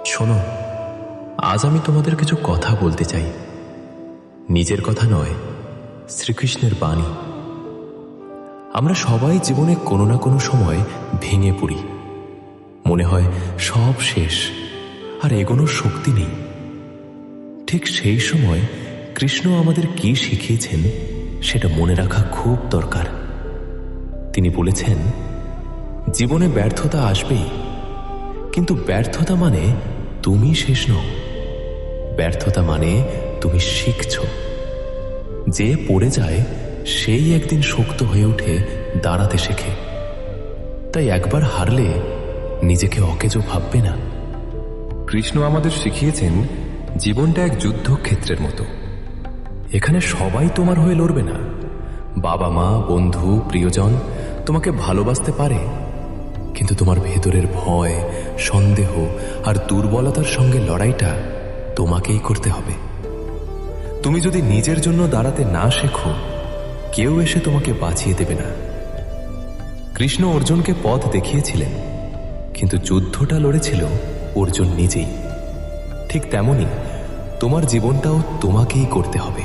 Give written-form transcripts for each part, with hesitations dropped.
শোনো, আজ আমি তোমাদের কিছু কথা বলতে চাই। নিজের কথা নয়, শ্রীকৃষ্ণের বাণী। আমরা সবাই জীবনে কোনো না কোনো সময় ভেঙে পড়ি। মনে হয় সব শেষ, আর এগোনোর শক্তি নেই। ঠিক সেই সময় কৃষ্ণ আমাদের কি শিখিয়েছেন সেটা মনে রাখা খুব দরকার। তিনি বলেছেন, জীবনে ব্যর্থতা আসবেই, কিন্তু ব্যর্থতা মানে তুমি শেষ নও। ব্যর্থতা মানে তুমি শিখছ। যে পড়ে যায় সেই একদিন শক্ত হয়ে উঠে দাঁড়াতে শেখে। তাই একবার হারলে নিজেকে অকেজো ভাববে না। কৃষ্ণ আমাদের শিখিয়েছেন জীবনটা এক যুদ্ধক্ষেত্রের মতো। এখানে সবাই তোমার হয়ে লড়বে না। বাবা মা, বন্ধু, প্রিয়জন তোমাকে ভালোবাসতে পারে, কিন্তু তোমার ভেতরের ভয়, সন্দেহ আর দুর্বলতার সঙ্গে লড়াইটা তোমাকেই করতে হবে। তুমি যদি নিজের জন্য দাঁড়াতে না শেখো, কেউ এসে তোমাকে বাঁচিয়ে দেবে না। কৃষ্ণ অর্জুনকে পথ দেখিয়েছিলেন, কিন্তু যুদ্ধটা লড়েছিল অর্জুন নিজেই। ঠিক তেমনি তোমার জীবনটাও তোমাকেই করতে হবে।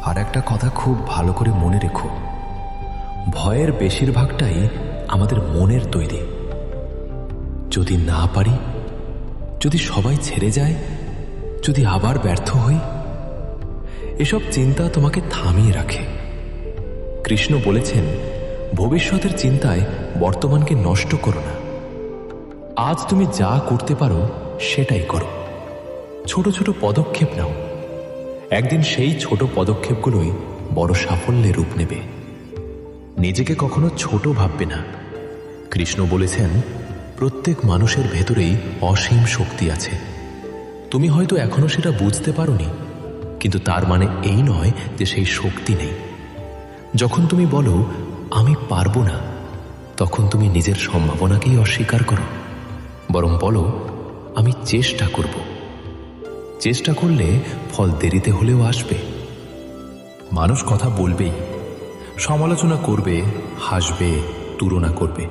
আর একটা কথা খুব ভালো করে মনে রেখো, ভয়ের বেশিরভাগটাই আমাদের মনের তৈরি। যদি না পারি, যদি সবাই ছেড়ে যায়, যদি আবার ব্যর্থ হই, এসব চিন্তা তোমাকে থামিয়ে রাখে। কৃষ্ণ বলেছেন, ভবিষ্যতের চিন্তায় বর্তমানকে নষ্ট করো না। আজ তুমি যা করতে পারো সেটাই করো। ছোট ছোট পদক্ষেপ নাও। একদিন সেই ছোট পদক্ষেপগুলোই বড় সাফল্যের রূপ নেবে। নিজেকে কখনো ছোট ভাববে না। কৃষ্ণ বলেছেন, প্রত্যেক মানুষের ভেতরেই অসীম শক্তি আছে। তুমি হয়তো এখনো সেটা বুঝতে পারোনি, কিন্তু তার মানে এই নয় যে সেই শক্তি নেই। যখন তুমি বলো আমি পারবো না, তখন তুমি নিজের সম্ভাবনাকেই অস্বীকার করো। বরং বলো আমি চেষ্টা করব। চেষ্টা করলে ফল দেরিতে হলেও আসবে। মানুষ কথা বলবেই, সমালোচনা করবে, হাসবে, তুলনা করবে,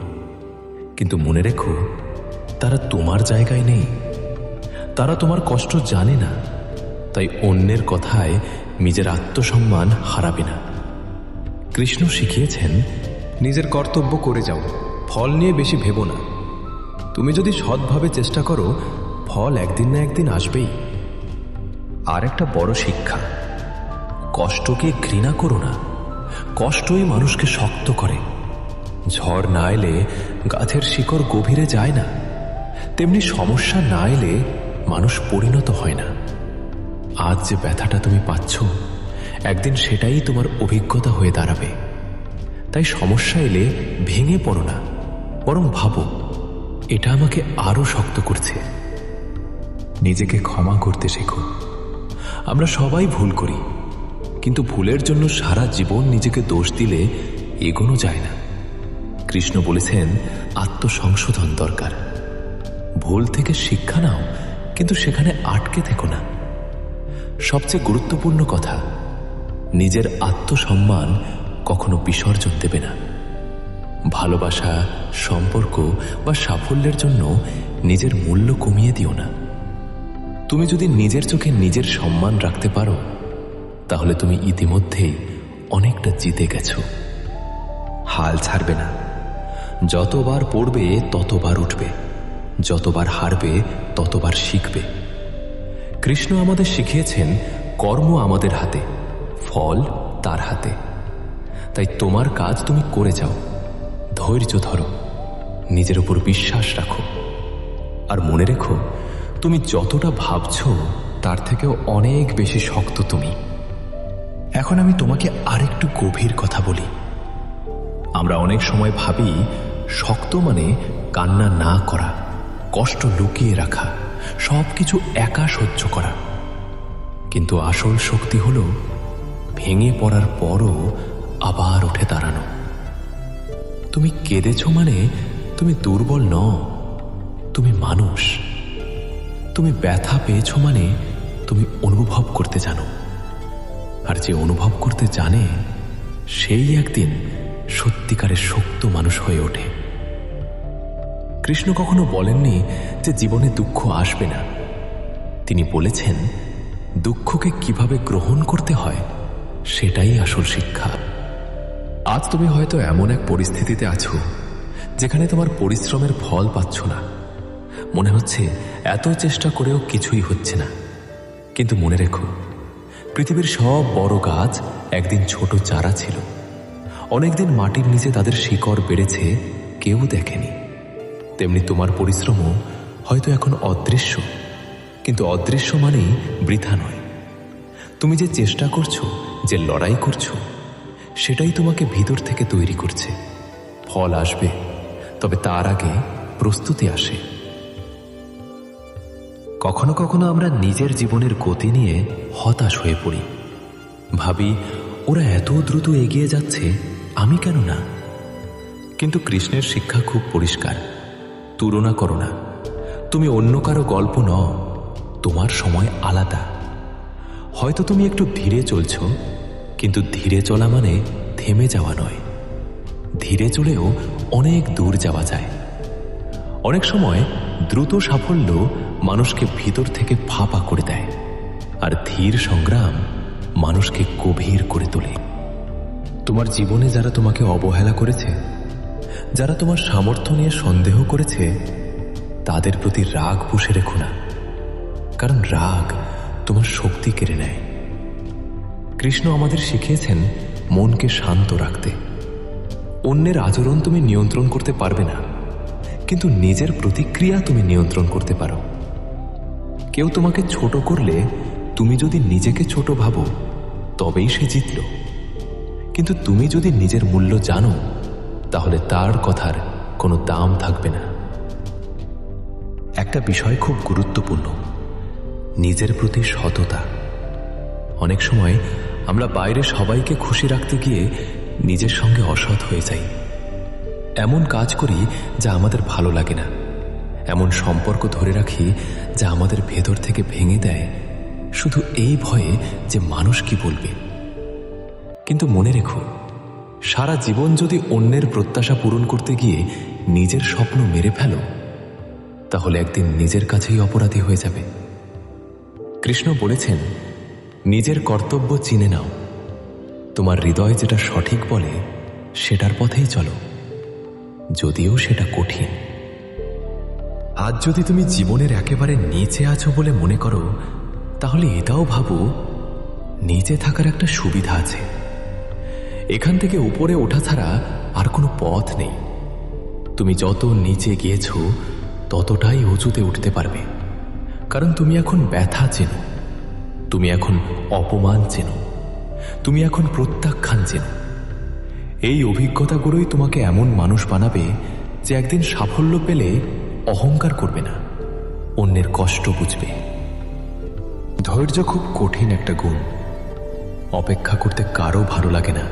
কিন্তু মনে রেখো, তারা তোমার জায়গায় নেই। তারা তোমার কষ্ট জানে না। তাই অন্যের কথায় নিজের আত্মসম্মান হারাবে না। কৃষ্ণ শিখিয়েছেন, নিজের কর্তব্য করে যাও, ফল নিয়ে বেশি ভেবো না। তুমি যদি সৎভাবে চেষ্টা করো, ফল একদিন না একদিন আসবেই। আর একটা বড় শিক্ষা, কষ্টকে ঘৃণা করো না। কষ্টই মানুষকে শক্ত করে। ঝড় না এলে গাছের শিকড় গভীরে যায় না, তেমনি সমস্যা না এলে মানুষ পরিণত হয় না। আজ যে ব্যথাটা তুমি পাচ্ছ, একদিন সেটাই তোমার অভিজ্ঞতা হয়ে দাঁড়াবে। তাই সমস্যা এলে ভেঙে পড়ো না, বরং ভাবো, এটা আমাকে আরো শক্ত করছে। নিজেকে ক্ষমা করতে শেখো। আমরা সবাই ভুল করি, কিন্তু ভুলের জন্য সারা জীবন নিজেকে দোষ দিলে এগোনো যায় না। কৃষ্ণ বলেছেন, আত্মসংশোধন দরকার। ভুল থেকে শিক্ষা নাও, কিন্তু সেখানে আটকে থেকো না। সবচেয়ে গুরুত্বপূর্ণ কথা, নিজের আত্মসম্মান কখনো বিসর্জন দেবে না। ভালোবাসা, সম্পর্ক বা সাফল্যের জন্য নিজের মূল্য কমিয়ে দিও না। তুমি যদি নিজের চোখে নিজের সম্মান রাখতে পারো, তাহলে তুমি ইতিমধ্যেই অনেকটা জিতে গেছো। হাল ছাড়বে না। যতবার পড়বে ততবার উঠবে, যতবার হারবে ততবার শিখবে। কৃষ্ণ আমাদের শিখিয়েছেন, কর্ম আমাদের হাতে, ফল তার হাতে। তাই তোমার কাজ তুমি করে যাও। ধৈর্য ধরো, নিজের উপর বিশ্বাস রাখো। আর মনে রেখো, তুমি যতটা ভাবছো তার থেকেও অনেক বেশি শক্ত তুমি। এখন আমি তোমাকে আরেকটু গভীর কথা বলি। আমরা অনেক সময় ভাবি শক্ত মানে কান্না না করা, কষ্ট লুকিয়ে রাখা, সবকিছু একা সহ্য করা। কিন্তু আসল শক্তি হলো ভেঙে পড়ার পরও আবার উঠে দাঁড়ানো। তুমি কেঁদেছ মানে তুমি দুর্বল নও, তুমি মানুষ। তুমি ব্যথা পেয়েছ মানে তুমি অনুভব করতে জানো। আর যে অনুভব করতে জানে, সেই একদিন সত্যিকারের শক্ত মানুষ হয়ে ওঠে। কৃষ্ণ কখনো বলেননি যে জীবনে দুঃখ আসবে না। তিনি বলেছেন দুঃখকে কিভাবে গ্রহণ করতে হয় সেটাই আসল শিক্ষা। আজ তুমি হয়তো এমন এক পরিস্থিতিতে আছো যেখানে তোমার পরিশ্রমের ফল পাচ্ছ না। মনে হচ্ছে এত চেষ্টা করেও কিছুই হচ্ছে না। কিন্তু মনে রেখো, পৃথিবীর সব বড় গাছ একদিন ছোট চারা ছিল। অনেকদিন মাটির নিচে তাদের শিকড় বেড়েছে, কেউ দেখেনি। তেমনি তোমার পরিশ্রমও হয়তো এখন অদৃশ্য, কিন্তু অদৃশ্য মানেই বৃথা নয়। তুমি যে চেষ্টা করছো, যে লড়াই করছো, সেটাই তোমাকে ভিতর থেকে তৈরি করছে। ফল আসবে, তবে তার আগে প্রস্তুতি আসে। কখনো কখনো আমরা নিজের জীবনের গতি নিয়ে হতাশ হয়ে পড়ি। ভাবি, ওরা এত দ্রুত এগিয়ে যাচ্ছে, আমি কেন না? কিন্তু কৃষ্ণের শিক্ষা খুব পরিষ্কার। তুলনা করো না। তুমি অন্য কারো গল্প নও, তোমার সময় আলাদা। হয়তো তুমি একটু ধীরে চলছ, কিন্তু ধীরে চলা মানে থেমে যাওয়া নয়। ধীরে চলেও অনেক দূর যাওয়া যায়। অনেক সময় দ্রুত সাফল্য মানুষকে ভিতর থেকে ফাঁপা করে দেয়, আর ধীর সংগ্রাম মানুষকে গভীর করে তোলে। তোমার জীবনে যারা তোমাকে অবহেলা করেছে, যারা তোমার সামর্থ্য নিয়ে সন্দেহ করেছে, তাদের প্রতি রাগ পুষে রেখো না, কারণ রাগ তোমার শক্তি কেড়ে নেয়। কৃষ্ণ আমাদের শিখিয়েছেন মনকে শান্ত রাখতে। অন্যের আচরণ তুমি নিয়ন্ত্রণ করতে পারবে না, কিন্তু নিজের প্রতিক্রিয়া তুমি নিয়ন্ত্রণ করতে পারো। কেউ তোমাকে ছোট করলে তুমি যদি নিজেকে ছোট ভাবো, তবেই সে জিতল। কিন্তু তুমি যদি নিজের মূল্য জানো, তাহলে তার কথার কোনো দাম থাকবে না। একটা বিষয় খুব গুরুত্বপূর্ণ, নিজের প্রতি সততা। অনেক সময় আমরা বাইরে সবাইকে খুশি রাখতে গিয়ে নিজের সঙ্গে অসৎ হয়ে যাই। এমন কাজ করি যা আমাদের ভালো লাগে না, এমন সম্পর্ক ধরে রাখি যা আমাদের ভেতর থেকে ভেঙে দেয়, শুধু এই ভয়ে যে মানুষ কি বলবে। কিন্তু মনে রেখো, সারা জীবন যদি অন্যের প্রত্যাশা পূরণ করতে গিয়ে নিজের স্বপ্ন মেরে ফেলো, তাহলে একদিন নিজের কাছেই অপরাধী হয়ে যাবে। কৃষ্ণ বলেছেন, নিজের কর্তব্য চিনে নাও। তোমার হৃদয় যেটা সঠিক বলে সেটার পথেই চলো, যদিও সেটা কঠিন। আজ যদি তুমি জীবনের একেবারে নিচে আছো বলে মনে করো, তাহলে এটাও ভাবো, নিচে থাকার একটা সুবিধা আছে। এখান থেকে উপরে ওঠা ছাড়া আর কোনো পথ নেই। তুমি যত নিচে গিয়েছো, ততটাই উঁচুতে উঠতে পারবে, কারণ তুমি এখন ব্যথা চেনো, তুমি এখন অপমান চেনো, তুমি এখন প্রত্যাখ্যান চেনো। এই অভিজ্ঞতাগুলোই তোমাকে এমন মানুষ বানাবে যে একদিন সাফল্য পেলে অহংকার করবে না, অন্যের কষ্ট বুঝবে। ধৈর্য খুব কঠিন একটা গুণ। অপেক্ষা করতে কারো ভালো লাগে না।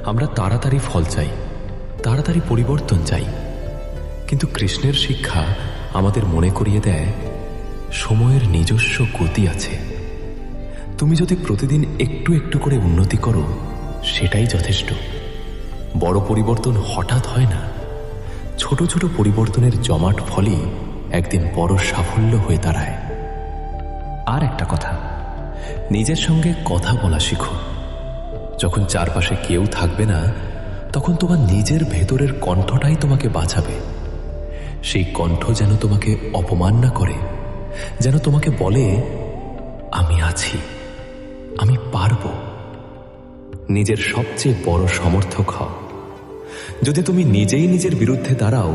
আমরা তাড়াতাড়ি ফল চাই, তাড়াতাড়ি পরিবর্তন চাই। কিন্তু কৃষ্ণের শিক্ষা আমাদের মনে করিয়ে দেয়, সময়ের নিজস্ব গতি আছে। তুমি যদি প্রতিদিন একটু একটু করে উন্নতি করো, সেটাই যথেষ্ট। বড় পরিবর্তন হঠাৎ হয় না। ছোট ছোট পরিবর্তনের জমাট ফলই একদিন বড় সাফল্য হয়ে দাঁড়ায়। আর একটা কথা, নিজের সঙ্গে কথা বলা শিখো। যখন চারপাশে কেউ থাকবে না, তখন তোমার নিজের ভেতরের কণ্ঠটাই তোমাকে বাঁচাবে। সেই কণ্ঠ যেন তোমাকে অপমান না করে, যেন তোমাকে বলে, আমি আছি, আমি পারব। নিজের সবচেয়ে বড় সমর্থক হও। যদি তুমি নিজেই নিজের বিরুদ্ধে দাঁড়াও,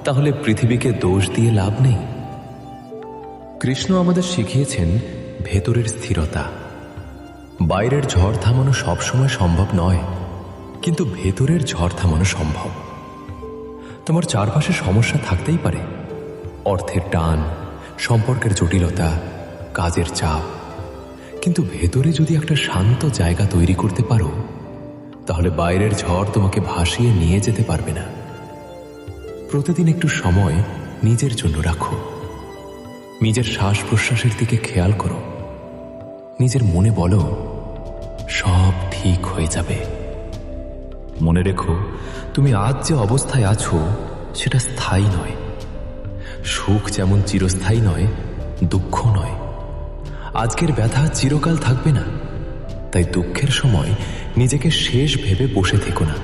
তাহলে পৃথিবীকে দোষ দিয়ে লাভ নেই। কৃষ্ণ আমাদের শিখিয়েছেন ভেতরের স্থিরতা। বাইরের ঝড় থামানো সবসময় সম্ভব নয়, কিন্তু ভেতরের ঝড় থামানো সম্ভব। তোমার চারপাশে সমস্যা থাকতেই পারে, অর্থের টান, সম্পর্কের জটিলতা, কাজের চাপ। কিন্তু ভেতরে যদি একটা শান্ত জায়গা তৈরি করতে পারো, তাহলে বাইরের ঝড় তোমাকে ভাসিয়ে নিয়ে যেতে পারবে না। প্রতিদিন একটু সময় নিজের জন্য রাখো। নিজের শ্বাস প্রশ্বাসের দিকে খেয়াল করো। নিজের মনে বলো, সব ঠিক হয়ে যাবে। মনে রেখো, তুমি আজ যে অবস্থায় আছো সেটা স্থায়ী নয়, সুখ যেমন চিরস্থায়ী নয়, দুঃখ নয়। আজকের ব্যথা চিরকাল থাকবে না, তাই দুঃখের সময় নিজেকে শেষ ভেবে বসে থেকো না।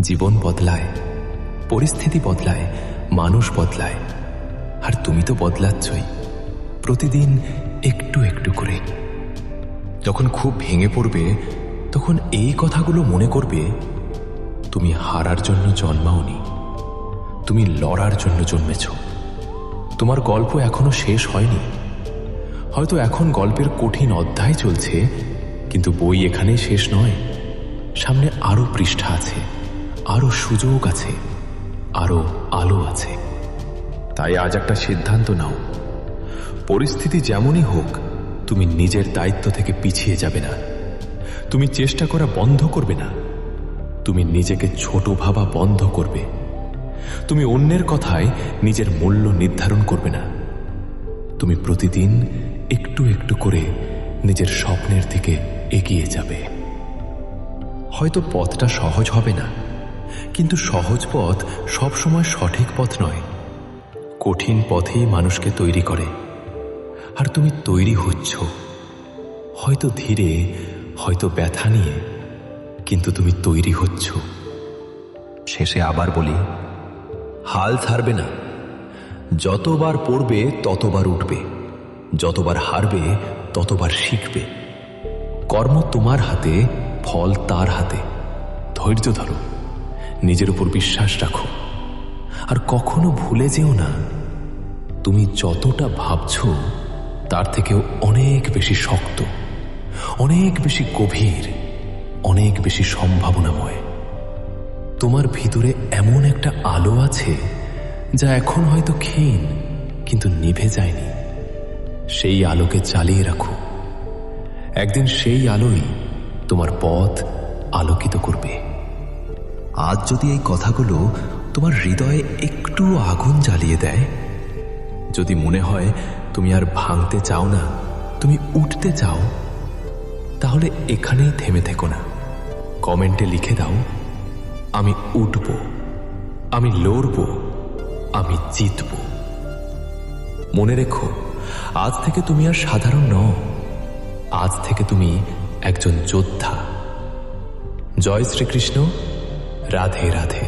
জীবন বদলায়, পরিস্থিতি বদলায়, মানুষ বদলায়, আর তুমি তো বদলাচ্ছই প্রতিদিন একটু একটু করে। যখন খুব ভেঙে পড়বে তখন এই কথাগুলো মনে করবে, তুমি হারার জন্য জন্মাওনি, তুমি লড়ার জন্য জন্মেছ। তোমার গল্প এখনো শেষ হয়নি। হয়তো এখন গল্পের কঠিন অধ্যায় চলছে, কিন্তু বই এখানেই শেষ নয়। সামনে আরো পৃষ্ঠা আছে, আরো সুযোগ আছে, আরো আলো আছে। তাই আজ একটা সিদ্ধান্ত নাও, পরিস্থিতি যেমনই হোক তুমি নিজের দায়িত্ব থেকে পিছিয়ে যাবে না। তুমি চেষ্টা করা বন্ধ করবে না, তুমি নিজেকে ছোট ভাবা বন্ধ করবে। তুমি অন্যের কথায় নিজের মূল্য নির্ধারণ করবে না। তুমি প্রতিদিন একটু একটু করে নিজের স্বপ্নের দিকে এগিয়ে যাবে। হয়তো পথটা সহজ হবে না, কিন্তু সহজ পথ সবসময় সঠিক পথ নয়। কঠিন পথেই মানুষকে তৈরি করে, আর তুমি তৈরি হচ্ছ, হয়তো ধীরে, হয়তো ব্যথা নিয়ে, কিন্তু তুমি তৈরি হচ্ছ। শেষে আবার বলি, হাল ছাড়বে না। যতবার পড়বে ততবার উঠবে, যতবার হারবে ততবার শিখবে। কর্ম তোমার হাতে, ফল তার হাতে। ধৈর্য ধরো, নিজের উপর বিশ্বাস রাখো, আর কখনো ভুলে যেও না, তুমি যতটা ভাবছো তার থেকেও অনেক বেশি শক্ত, অনেক বেশি গভীর, অনেক বেশি সম্ভাবনাময়। তোমার ভিতরে এমন একটা আলো আছে যা এখন হয়তো ক্ষীণ, কিন্তু নিভে যায়নি। সেই আলোকে চালিয়ে রাখো। একদিন সেই আলোই তোমার পথ আলোকিত করবে। আজ যদি এই কথাগুলো তোমার হৃদয়ে একটু আগুন জ্বালিয়ে দেয়, যদি মনে হয় তুমি আর ভাঙতে চাও না, তুমি উঠতে চাও, তাহলে এখানেই থেমে থেকো না। কমেন্টে লিখে দাও, আমি উঠব, আমি লড়ব, আমি জিতব। মনে রেখো, আজ থেকে তুমি আর সাধারণ নও, আজ থেকে তুমি একজন যোদ্ধা। জয় শ্রীকৃষ্ণ। রাধে রাধে।